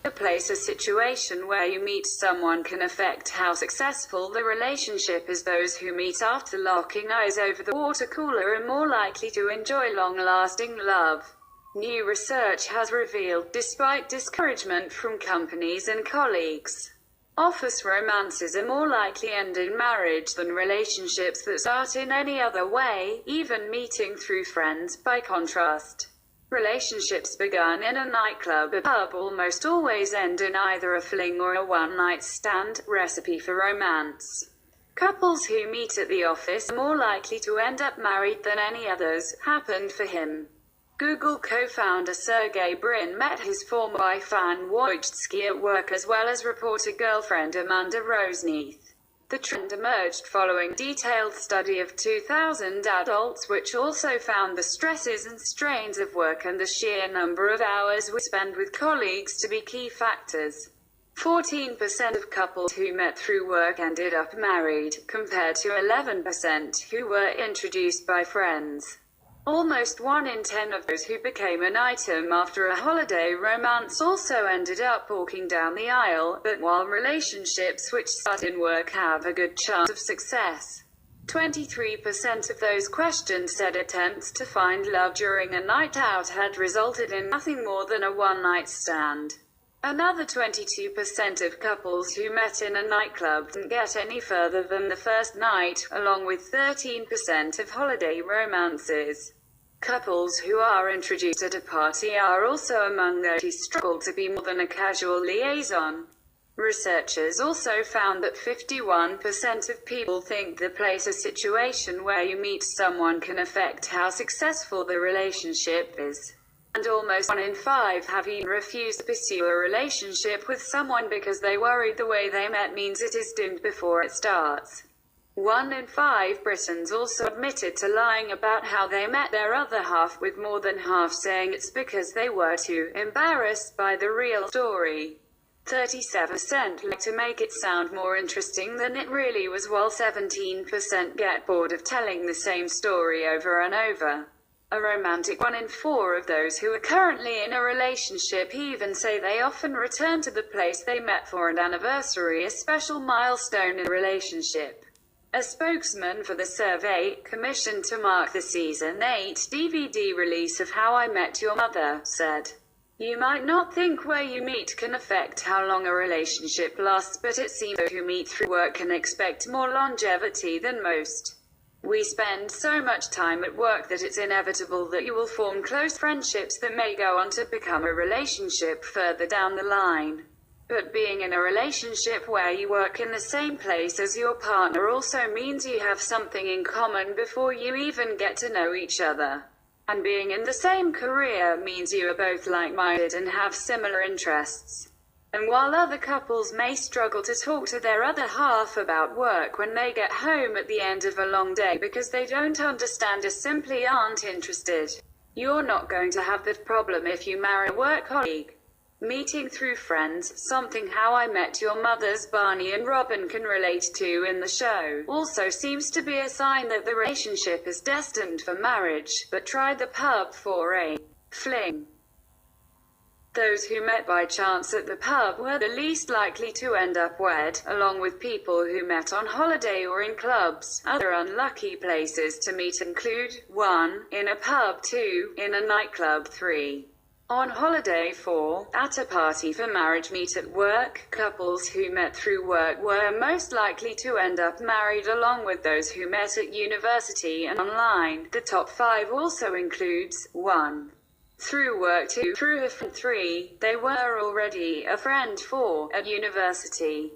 A place or situation where you meet someone can affect how successful the relationship is. Those who meet after locking eyes over the water cooler are more likely to enjoy long-lasting love. New research has revealed, despite discouragement from companies and colleagues, office romances are more likely to end in marriage than relationships that start in any other way, even meeting through friends. By contrast, relationships begun in a nightclub or pub almost always end in either a fling or a one-night stand. Recipe for romance. Couples who meet at the office are more likely to end up married than any others. Happened for him. Google co-founder Sergey Brin met his former wife Anne Wojcicki at work, as well as reporter girlfriend Amanda Roseneath. The trend emerged following a detailed study of 2,000 adults, which also found the stresses and strains of work and the sheer number of hours we spend with colleagues to be key factors. 14% of couples who met through work ended up married, compared to 11% who were introduced by friends. Almost 1 in 10 of those who became an item after a holiday romance also ended up walking down the aisle. But while relationships which start in work have a good chance of success, 23% of those questioned said attempts to find love during a night out had resulted in nothing more than a one-night stand. Another 22% of couples who met in a nightclub didn't get any further than the first night, along with 13% of holiday romances. Couples who are introduced at a party are also among those who struggle to be more than a casual liaison. Researchers also found that 51% of people think the place or situation where you meet someone can affect how successful the relationship is. And almost 1 in 5 have even refused to pursue a relationship with someone because they worried the way they met means it is doomed before it starts. 1 in 5 Britons also admitted to lying about how they met their other half, with more than half saying it's because they were too embarrassed by the real story. 37% like to make it sound more interesting than it really was, while 17% get bored of telling the same story over and over. A romantic 1 in 4 of those who are currently in a relationship even say they often return to the place they met for an anniversary, a special milestone in a relationship. A spokesman for the survey, commissioned to mark the Season 8 DVD release of How I Met Your Mother, said, "You might not think where you meet can affect how long a relationship lasts, but it seems those who meet through work can expect more longevity than most. We spend so much time at work that it's inevitable that you will form close friendships that may go on to become a relationship further down the line. But being in a relationship where you work in the same place as your partner also means you have something in common before you even get to know each other. And being in the same career means you are both like-minded and have similar interests. And while other couples may struggle to talk to their other half about work when they get home at the end of a long day because they don't understand or simply aren't interested, you're not going to have that problem if you marry a work colleague." Meeting through friends, something How I Met Your Mother's Barney and Robin can relate to in the show, also seems to be a sign that the relationship is destined for marriage, but try the pub for a fling. Those who met by chance at the pub were the least likely to end up wed, along with people who met on holiday or in clubs. Other unlucky places to meet include 1. In a pub, 2. In a nightclub, 3. On holiday, 4. At a party for marriage. Meet at work. Couples who met through work were most likely to end up married, along with those who met at university and online. The top 5 also includes 1. Through work, 2. Through a friend, 3. They were already a friend, 4. At university.